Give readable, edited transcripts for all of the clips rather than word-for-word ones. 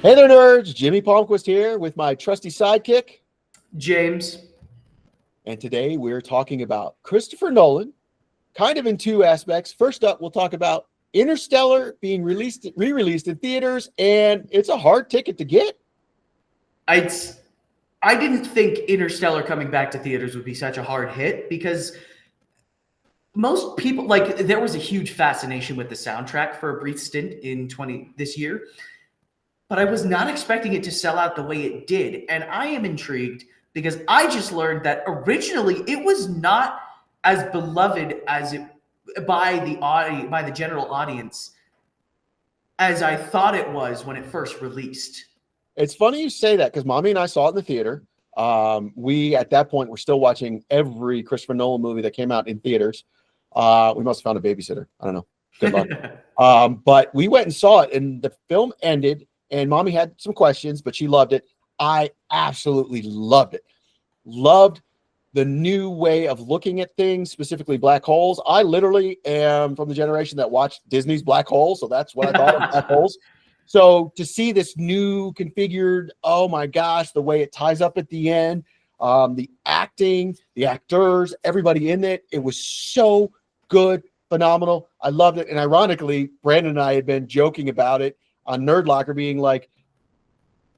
Hey there, nerds. Jimmy Palmquist here with my trusty sidekick. James. And today we're talking about Christopher Nolan, kind of in two aspects. First up, we'll talk about Interstellar being re-released in theaters, and it's a hard ticket to get. I didn't think Interstellar coming back to theaters would be such a hard hit because most people, like, there was a huge fascination with the soundtrack for a brief stint in this year, but I was not expecting it to sell out the way it did. And I am intrigued because I just learned that originally it was not as beloved as it by the general audience as I thought it was when it first released. It's funny you say that because Mommy and I saw it in the theater. We, at that point, were still watching every Christopher Nolan movie that came out in theaters. We must have found a babysitter. I don't know. Good luck. But we went and saw it, and the film ended, and Mommy had some questions, but she loved it. I absolutely loved it. Loved the new way of looking at things, specifically black holes. I literally am from the generation that watched Disney's Black Hole, so that's what I thought of black holes. So to see this new configured, oh my gosh, the way it ties up at the end, the acting, the actors, everybody in it, it was so good, phenomenal. I loved it. And ironically, Brandon and I had been joking about it on Nerd Locker, being like,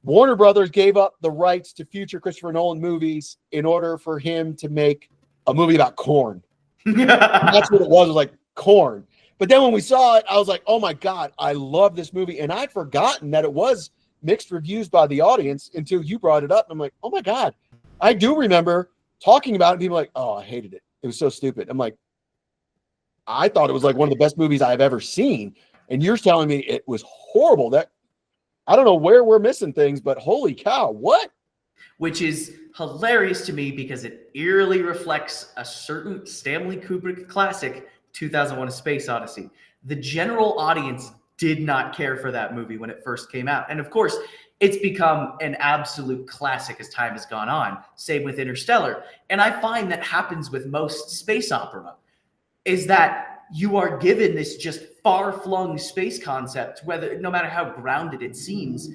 Warner Brothers gave up the rights to future Christopher Nolan movies in order for him to make a movie about corn. That's what it was like corn. But then when we saw it, I was like, oh my God, I love this movie. And I'd forgotten that it was mixed reviews by the audience until you brought it up. And I'm like, oh my God, I do remember talking about it. And people were like, oh, I hated it. It was so stupid. I'm like, I thought it was like one of the best movies I've ever seen. And you're telling me it was horrible. That I don't know where we're missing things, but holy cow, what? Which is hilarious to me because it eerily reflects a certain Stanley Kubrick classic, 2001: A Space Odyssey. The general audience did not care for that movie when it first came out. And of course, it's become an absolute classic as time has gone on. Same with Interstellar. And I find that happens with most space opera, is that you are given this just far-flung space concept, no matter how grounded it seems,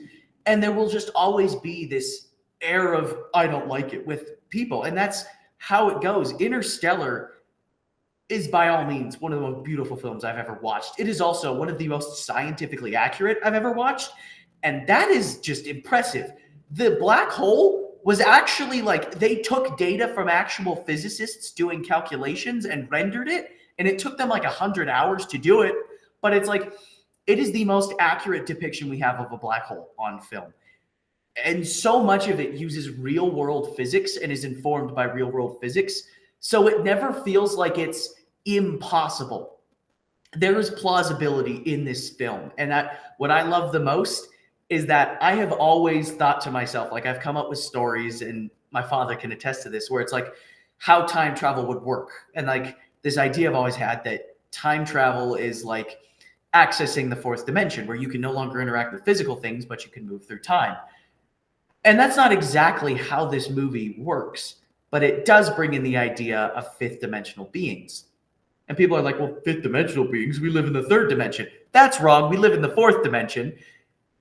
and there will just always be this air of I don't like it with people, and that's how it goes. Interstellar is by all means one of the most beautiful films I've ever watched. It is also one of the most scientifically accurate I've ever watched, and that is just impressive. The black hole was actually like they took data from actual physicists doing calculations and rendered it, and it took them like 100 hours to do it. But it's like, it is the most accurate depiction we have of a black hole on film. And so much of it uses real world physics and is informed by real world physics. So it never feels like it's impossible. There is plausibility in this film. And what I love the most is that I have always thought to myself, like I've come up with stories, and my father can attest to this, where it's like how time travel would work. And like this idea I've always had that time travel is like accessing the fourth dimension, where you can no longer interact with physical things, but you can move through time. And that's not exactly how this movie works, but it does bring in the idea of fifth dimensional beings. And people are like, well, fifth dimensional beings, we live in the third dimension. That's wrong. We live in the fourth dimension.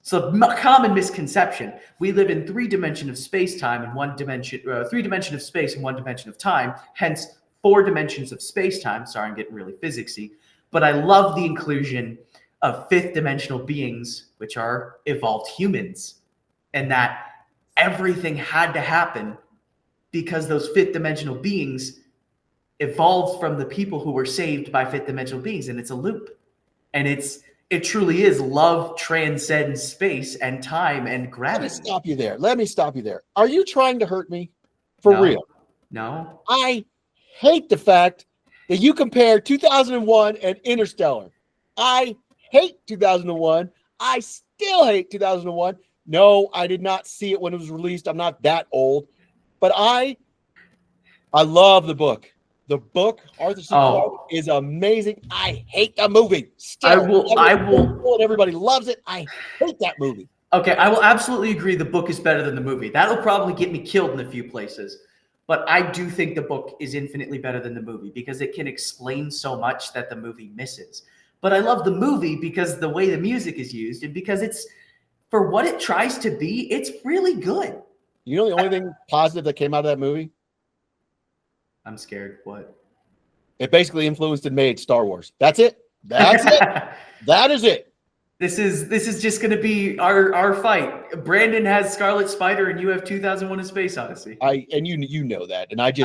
So common misconception. We live in 3 dimension of space-time and 1 dimension, 3 dimension of space and 1 dimension of time. Hence 4 dimensions of space-time. Sorry, I'm getting really physicsy. But I love the inclusion of fifth dimensional beings, which are evolved humans, and that everything had to happen because those fifth dimensional beings evolved from the people who were saved by fifth dimensional beings. And it's a loop. And it truly is love transcends space and time and gravity. Let me stop you there. Are you trying to hurt me? For real? No. I hate the fact that you compare 2001 and Interstellar. I hate 2001. I still hate 2001. No, I did not see it when it was released. I'm not that old. But I love the book. The book, Arthur C. Clarke, is amazing. I hate the movie. Still, I will. And everybody loves it. I hate that movie. Okay, I will absolutely agree the book is better than the movie. That'll probably get me killed in a few places. But I do think the book is infinitely better than the movie because it can explain so much that the movie misses. But I love the movie because the way the music is used and because it's for what it tries to be, it's really good. You know the only thing positive that came out of that movie? I'm scared. What? It basically influenced and made Star Wars. That's it. That's it. That is it. This is just going to be our fight. Brandon has Scarlet Spider, and you have 2001: A Space Odyssey. You know that, and I do.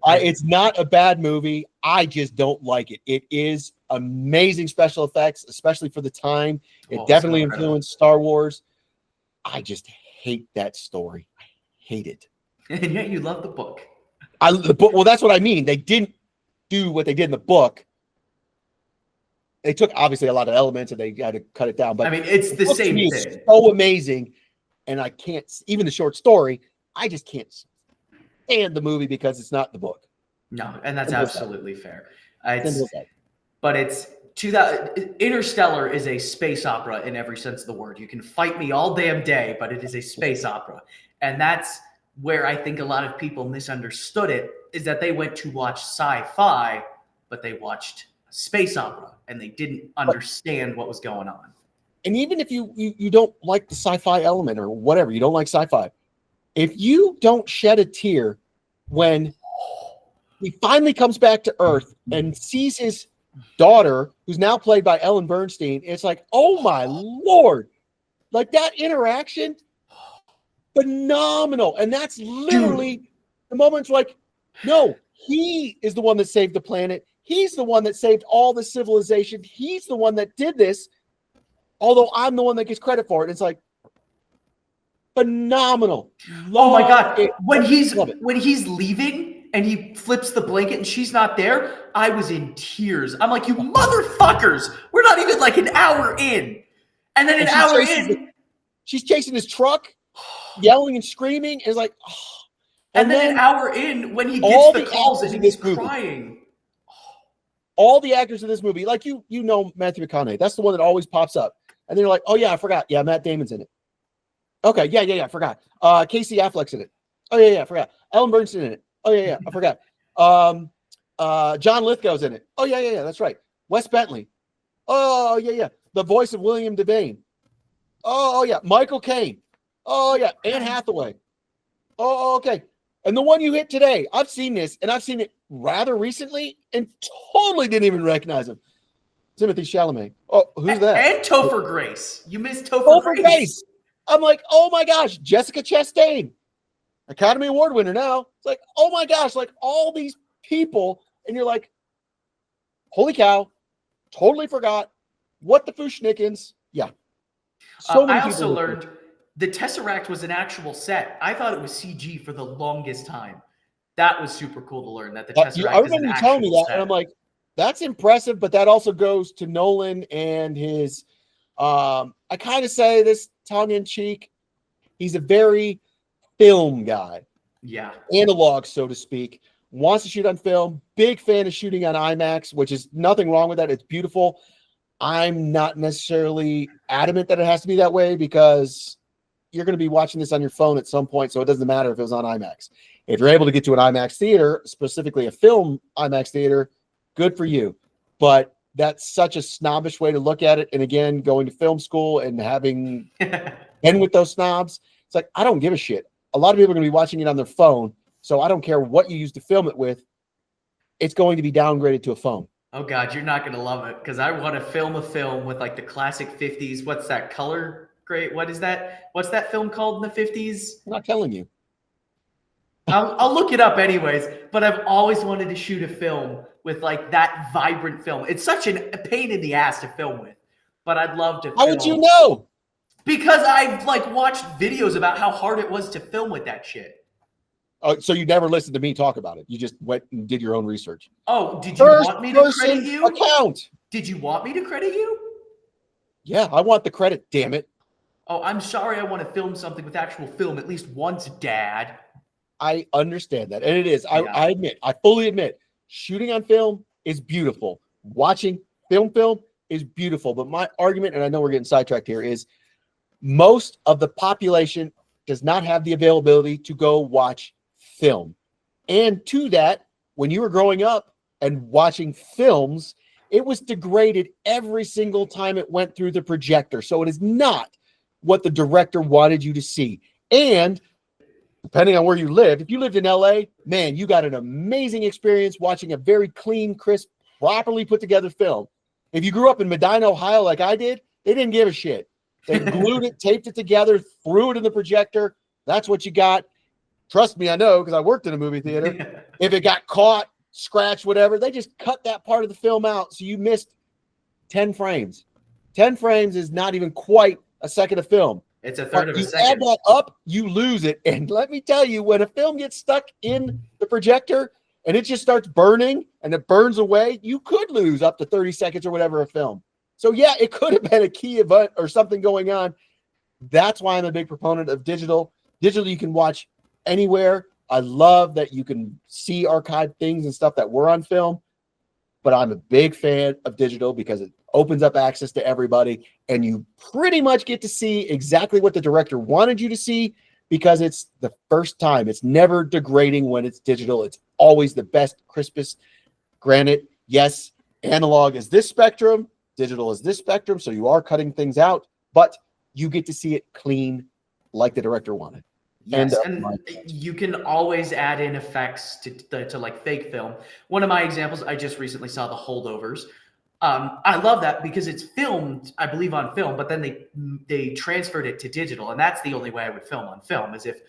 It's not a bad movie. I just don't like it. It is amazing special effects, especially for the time. It definitely influenced Star Wars. I just hate that story. I hate it. And yet you love the book. The book. Well, that's what I mean. They didn't do what they did in the book. They took obviously a lot of elements and they had to cut it down. But I mean, it's the same thing. It's so amazing, and I can't even the short story. I just can't stand the movie because it's not the book. No, and that's absolutely fair. But it's 2000. Interstellar is a space opera in every sense of the word. You can fight me all damn day, but it is a space opera, and that's where I think a lot of people misunderstood it. Is that they went to watch sci-fi, but they watched space opera and they didn't understand what was going on. And even if you don't like the sci-fi element or whatever, you don't like sci-fi, if you don't shed a tear when he finally comes back to Earth and sees his daughter, who's now played by Ellen Bernstein, it's like, oh my Lord, like that interaction, phenomenal. And that's literally the moment's like, no, he is the one that saved the planet. He's the one that saved all the civilization. He's the one that did this, although I'm the one that gets credit for it. It's like phenomenal. Oh my God. When he's leaving and he flips the blanket and she's not there, I was in tears. I'm like, you motherfuckers, we're not even like an hour in. And then an hour in, she's chasing his truck, yelling and screaming. It's like, oh. And then an hour in, when he gets the calls and he's crying. All the actors in this movie, like you know Matthew McConaughey. That's the one that always pops up. And then you're like, oh yeah, I forgot. Yeah, Matt Damon's in it. Okay, yeah, I forgot. Casey Affleck's in it. Oh yeah, I forgot. Ellen Bernstein in it. Oh yeah, I forgot. John Lithgow's in it. Oh yeah, that's right. Wes Bentley. Oh yeah. The voice of William Devane. Oh yeah, Michael Caine. Oh yeah, Anne Hathaway. Oh okay. And the one you hit today, I've seen this, and I've seen it rather recently, and totally didn't even recognize him. Timothy Chalamet. Oh, who's that? And Topher Grace. You missed Topher Grace. I'm like, oh my gosh, Jessica Chastain, Academy Award winner now. It's like, oh my gosh, like all these people, and you're like, holy cow, totally forgot. What the Fushnikins? Yeah. So many I also learned the Tesseract was an actual set. I thought it was CG for the longest time. That was super cool to learn that the Tesseract I remember you telling me that, and I'm like, that's impressive, but that also goes to Nolan and his I kind of say this tongue-in-cheek. He's a very film guy. Yeah. Analog, so to speak. Wants to shoot on film. Big fan of shooting on IMAX, which is nothing wrong with that. It's beautiful. I'm not necessarily adamant that it has to be that way because you're going to be watching this on your phone at some point, so it doesn't matter if it was on IMAX. If you're able to get to an IMAX theater, specifically a film IMAX theater, good for you. But that's such a snobbish way to look at it. And again, going to film school and having been with those snobs, it's like, I don't give a shit. A lot of people are going to be watching it on their phone, so I don't care what you use to film it with. It's going to be downgraded to a phone. Oh, God, you're not going to love it because I want to film a film with like the classic 50s. What's that color? Great. What is that? What's that film called in the 50s? I'm not telling you. I'll look it up anyways, but I've always wanted to shoot a film with like that vibrant film. It's such a pain in the ass to film with, but I'd love to film. How would you know? Because I've like watched videos about how hard it was to film with that shit. Oh, so you never listened to me talk about it. You just went and did your own research. Oh, did you want me to credit you? Account. Did you want me to credit you? Yeah, I want the credit, damn it. Oh, I'm sorry I want to film something with actual film at least once, Dad. I understand that. And it is. I admit, I fully admit, shooting on film is beautiful. Watching film is beautiful. But my argument, and I know we're getting sidetracked here, is most of the population does not have the availability to go watch film. And to that, when you were growing up and watching films, it was degraded every single time it went through the projector. So it is not what the director wanted you to see. And depending on where you live, if you lived in LA, man, you got an amazing experience watching a very clean, crisp, properly put together film. If you grew up in Medina, Ohio, like I did, they didn't give a shit. They glued it, taped it together, threw it in the projector. That's what you got. Trust me, I know, because I worked in a movie theater. If it got caught, scratched, whatever, they just cut that part of the film out. So you missed 10 frames. 10 frames is not even quite a second of film. It's a third of a You second. add that up, you lose it. And let me tell you, when a film gets stuck in the projector and it just starts burning and it burns away, you could lose up to 30 seconds or whatever of film. So yeah, it could have been a key event or something going on. That's why I'm a big proponent of digital. Digital, you can watch anywhere. I love that you can see archived things and stuff that were on film, but I'm a big fan of digital because it opens up access to everybody, and you pretty much get to see exactly what the director wanted you to see because it's the first time. It's never degrading when it's digital. It's always the best, crispest. Granted, yes, analog is this spectrum, digital is this spectrum, so you are cutting things out, but you get to see it clean like the director wanted. Yes, and you can always add in effects to like fake film. One of my examples, I just recently saw The Holdovers. I love that because it's filmed, I believe, on film, but then they transferred it to digital, and that's the only way I would film on film is if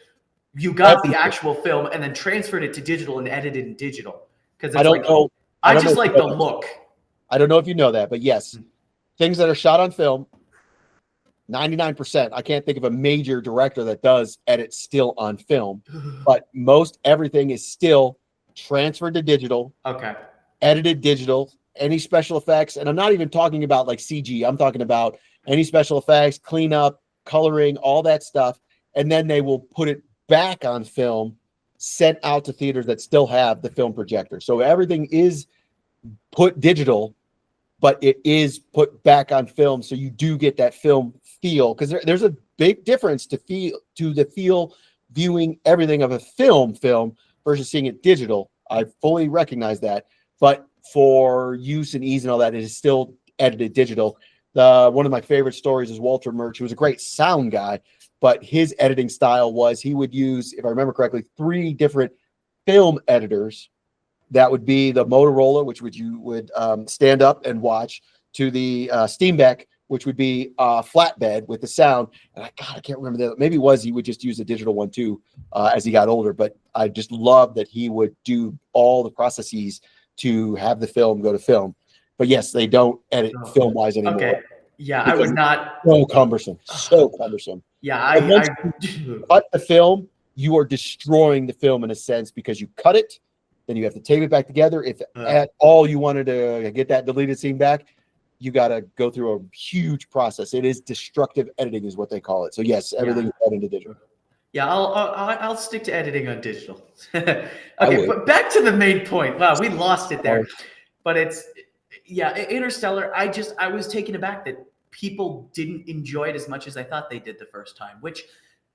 you got the actual film and then transferred it to digital and edited in digital. Because I don't know. I just like the look. I don't know if you know that, but yes, things that are shot on film. 99%. I can't think of a major director that does edit still on film, but most everything is still transferred to digital. Okay. Edited digital, any special effects. And I'm not even talking about like CG. I'm talking about any special effects, cleanup, coloring, all that stuff. And then they will put it back on film, sent out to theaters that still have the film projector. So everything is put digital, but it is put back on film. So you do get that film feel, because there's a big difference to the feel viewing everything of a film versus seeing it digital. I fully recognize that, but for use and ease and all that, it is still edited digital. One of my favorite stories is Walter Murch, who was a great sound guy, but his editing style was he would use, if I remember correctly, 3 different film editors. That would be the Motorola, which you would stand up and watch, to the Steenbeck, which would be flatbed with the sound. And I can't remember that. Maybe he would just use a digital one too as he got older. But I just love that he would do all the processes to have the film go to film. But yes, they don't edit film wise anymore. Okay. Yeah, I would not. So cumbersome. So cumbersome. Yeah, once you cut the film, you are destroying the film in a sense because you cut it. Then you have to tape it back together. If at all you wanted to get that deleted scene back, you got to go through a huge process. It is destructive editing is what they call it. So yes, everything is cut into digital. Yeah, I'll stick to editing on digital. Okay, but back to the main point. Wow, we lost it there. But Interstellar, I was taken aback that people didn't enjoy it as much as I thought they did the first time, which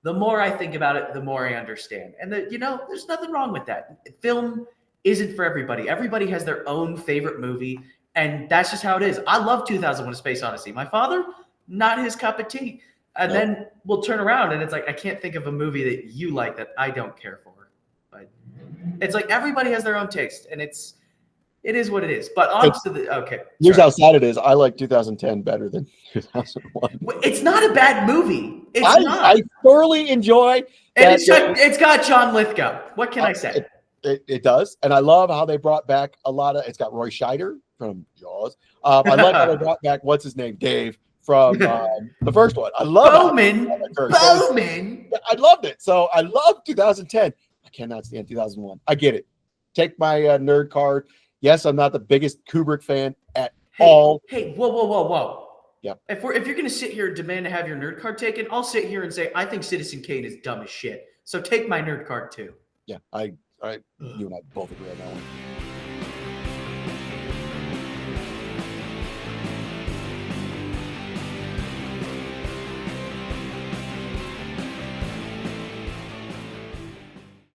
the more I think about it, the more I understand. And there's nothing wrong with that. Film isn't for everybody. Everybody has their own favorite movie, and that's just how it is. I love 2001: A Space Odyssey. My father, not his cup of tea. And then we'll turn around, and it's like, I can't think of a movie that you like that I don't care for. But it's like everybody has their own taste, and it is what it is. But here's how sad it is. I like 2010 better than 2001. It's not a bad movie. I thoroughly enjoy. And it's got John Lithgow. What can I say? It does, and I love how they brought back a lot of. It's got Roy Scheider from Jaws. I love how they brought back what's his name, Dave from the first one. I love Bowman. I loved it. So I love 2010. I cannot stand 2001. I get it. Take my nerd card. Yes, I'm not the biggest Kubrick fan at all. Hey, whoa. Yeah. If you're gonna sit here and demand to have your nerd card taken, I'll sit here and say I think Citizen Kane is dumb as shit. So take my nerd card too. Yeah, you and I both agree on that one.